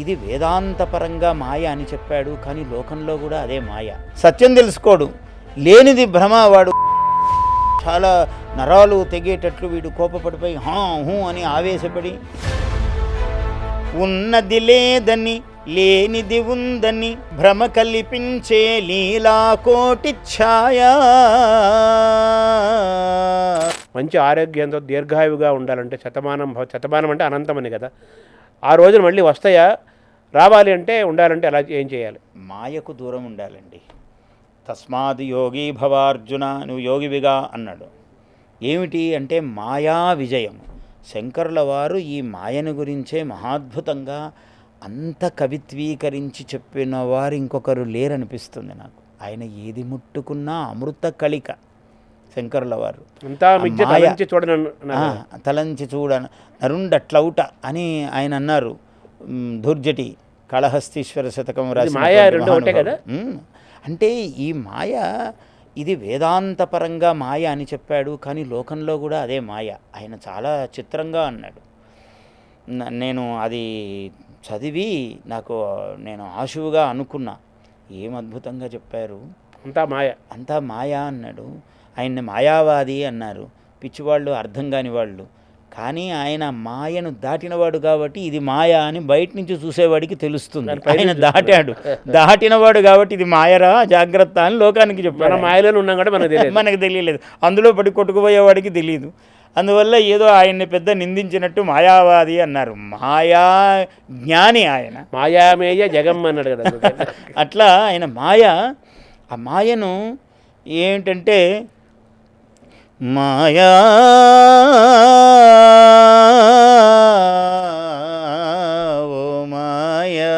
ఇది వేదాంతపరంగా మాయ అని చెప్పాడు, కానీ లోకంలో కూడా అదే మాయ. సత్యం తెలుసుకోడు, లేనిది భ్రమ. వాడు చాలా నరాలు తెగేటట్లు వీడు కోపపడిపోయి హా హూ అని ఆవేశపడి ఉన్నది లేదని లేనిది ఉందని భ్రమ కల్పించే లీలాకోటి ఛాయ. మంచి ఆరోగ్యంతో దీర్ఘాయువుగా ఉండాలంటే శతమానం అంటే అనంతమని కదా, ఆ రోజులు మళ్ళీ వస్తాయా? రావాలి అంటే ఉండాలంటే అలా ఏం చేయాలి? మాయకు దూరం ఉండాలండి. తస్మాత్ యోగి భవార్జున, నువ్వు యోగివిగా అన్నాడు. ఏమిటి అంటే మాయా విజయం. శంకరుల వారు ఈ మాయను గురించే మహాద్భుతంగా అంత కవిత్వీకరించి చెప్పిన వారు ఇంకొకరు లేరనిపిస్తుంది నాకు. ఆయన ఏది ముట్టుకున్నా అమృత కళిక శంకరుల వారు. తలంచి చూడ నరుండట్లౌట అని ఆయన అన్నారు. దుర్జటి కాళహస్తీశ్వర శతకం రాసి. అంటే ఈ మాయ ఇది వేదాంతపరంగా మాయ అని చెప్పాడు, కానీ లోకంలో కూడా అదే మాయ. ఆయన చాలా చిత్రంగా అన్నాడు. నేను అది చదివి నేను ఆశువుగా అనుకున్నా, ఏం అద్భుతంగా చెప్పారు. అంతా మాయ అన్నాడు. ఆయన్ని మాయావాది అన్నారు, పిచ్చివాళ్ళు, అర్థం కాని వాళ్ళు. కానీ ఆయన మాయను దాటినవాడు కాబట్టి ఇది మాయ అని బయట నుంచి చూసేవాడికి తెలుస్తుంది. ఆయన దాటినవాడు కాబట్టి ఇది మాయరా జాగ్రత్త అని లోకానికి చెప్పాడు. మాయలో ఉన్నాం కూడా మనకు తెలియలేదు, అందులో పడి కొట్టుకుపోయేవాడికి తెలియదు. అందువల్ల ఏదో ఆయన్ని పెద్ద నిందించినట్టు మాయావాది అన్నారు. మాయా జ్ఞాని ఆయన, మాయామేయ జగం అన్నాడు కదా. అట్లా ఆయన ఆ మాయను ఏంటంటే మాయా ఓ మాయా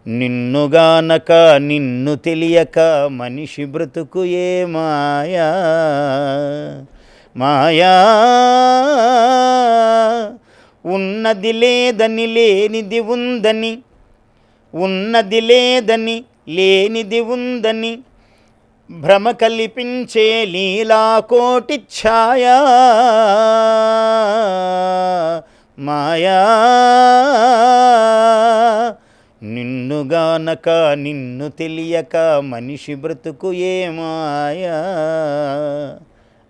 నిన్నుగానక నిన్ను తెలియక మనిషి బ్రతుకు ఏ మాయా. మాయా ఉన్నది లేదని లేనిది ఉందని, ఉన్నది లేదని లేనిది ఉందని భ్రమ కల్పించే లీలాకోటి ఛాయ. మాయా నిన్నుగానక నిన్ను తెలియక మనిషి బ్రతుకు ఏ మాయా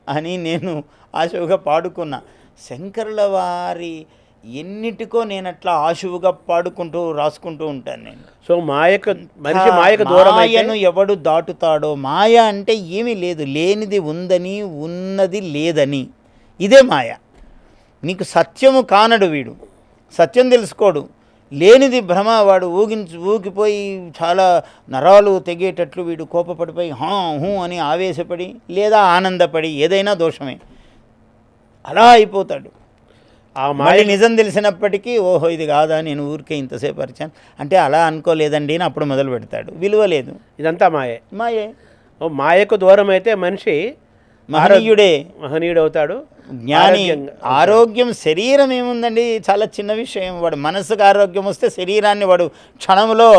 అని నేను ఆశువుగా పాడుకున్నా. శంకరుల వారి ఎన్నిటికో నేను అట్లా ఆశువుగా పాడుకుంటూ రాసుకుంటూ ఉంటాను నేను. సో మాయకు మాయను ఎవడు దాటుతాడో, మాయ అంటే ఏమీ లేదు, లేనిది ఉందని ఉన్నది లేదని, ఇదే మాయ. నీకు సత్యము కానడు వీడు, సత్యం తెలుసుకోడు, లేనిది భ్రమ. వాడు ఊగిపోయి చాలా నరాలు తెగేటట్లు వీడు కోపపడిపోయి హా హూ అని ఆవేశపడి లేదా ఆనందపడి, ఏదైనా దోషమే, అలా అయిపోతాడు. ఆ మాయ నిజం తెలిసినప్పటికీ ఓహో ఇది కాదా, నేను ఊరికే ఇంతసేపు పరిచాను అంటే అలా అనుకోలేదండి అని అప్పుడు మొదలు పెడతాడు. విలువ లేదు, ఇదంతా మాయే. మాయకు దూరం అయితే మనిషి మహనీయుడు అవుతాడు, జ్ఞాని. ఆరోగ్యం, శరీరం ఏముందండి, చాలా చిన్న విషయం. వాడు మనసుకు ఆరోగ్యం వస్తే శరీరాన్ని వాడు క్షణంలో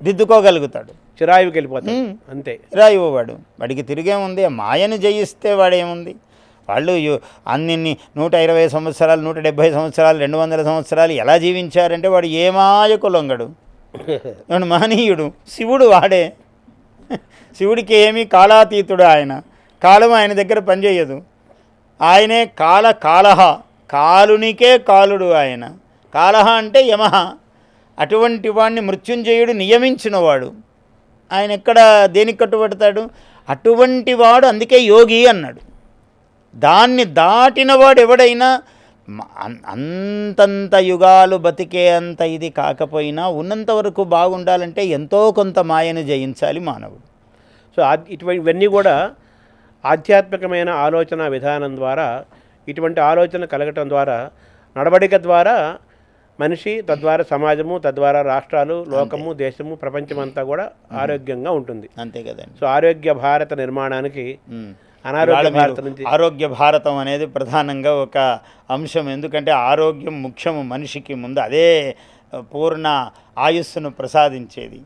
దిద్దుకోగలుగుతాడు. చిరాయువుకి వెళ్ళిపోతాడు అంతే. చిరాయువు వాడికి తిరిగేముంది. మాయను జయిస్తే వాడేముంది. వాళ్ళు అన్ని 120 సంవత్సరాలు 170 సంవత్సరాలు 200 సంవత్సరాలు ఎలా జీవించారంటే వాడు ఏ మాయకు లొంగడు. మహనీయుడు శివుడు వాడే. శివుడికి ఏమీ కాలాతీతుడు ఆయన. కాలం ఆయన దగ్గర పనిచేయదు. ఆయనే కాలహ, కాలునికే కాలుడు ఆయన. కాలహ అంటే యమహ. అటువంటి వాడిని మృత్యుంజయుడు నియమించినవాడు. ఆయన ఎక్కడ దేనికి కట్టుబడతాడు? అటువంటి వాడు, అందుకే యోగి అన్నాడు. దాన్ని దాటినవాడు ఎవడైనా అంతంత యుగాలు బతికే అంత ఇది కాకపోయినా ఉన్నంత వరకు బాగుండాలంటే ఎంతో కొంత మాయను జయించాలి మానవుడు. సో ఇవన్నీ కూడా ఆధ్యాత్మికమైన ఆలోచన విధానం ద్వారా, ఇటువంటి ఆలోచన కలగటం ద్వారా, నడవడిక ద్వారా మనిషి, తద్వారా సమాజము, తద్వారా రాష్ట్రాలు, లోకము, దేశము, ప్రపంచమంతా కూడా ఆరోగ్యంగా ఉంటుంది. అంతే కదండి. సో ఆరోగ్య భారత నిర్మాణానికి ఆరోగ్య భారతం అనేది ప్రధానంగా ఒక అంశం. ఎందుకంటే ఆరోగ్యం ముఖ్యము మనిషికి. ముందు అదే పూర్ణ ఆయుస్సును ప్రసాదించేది.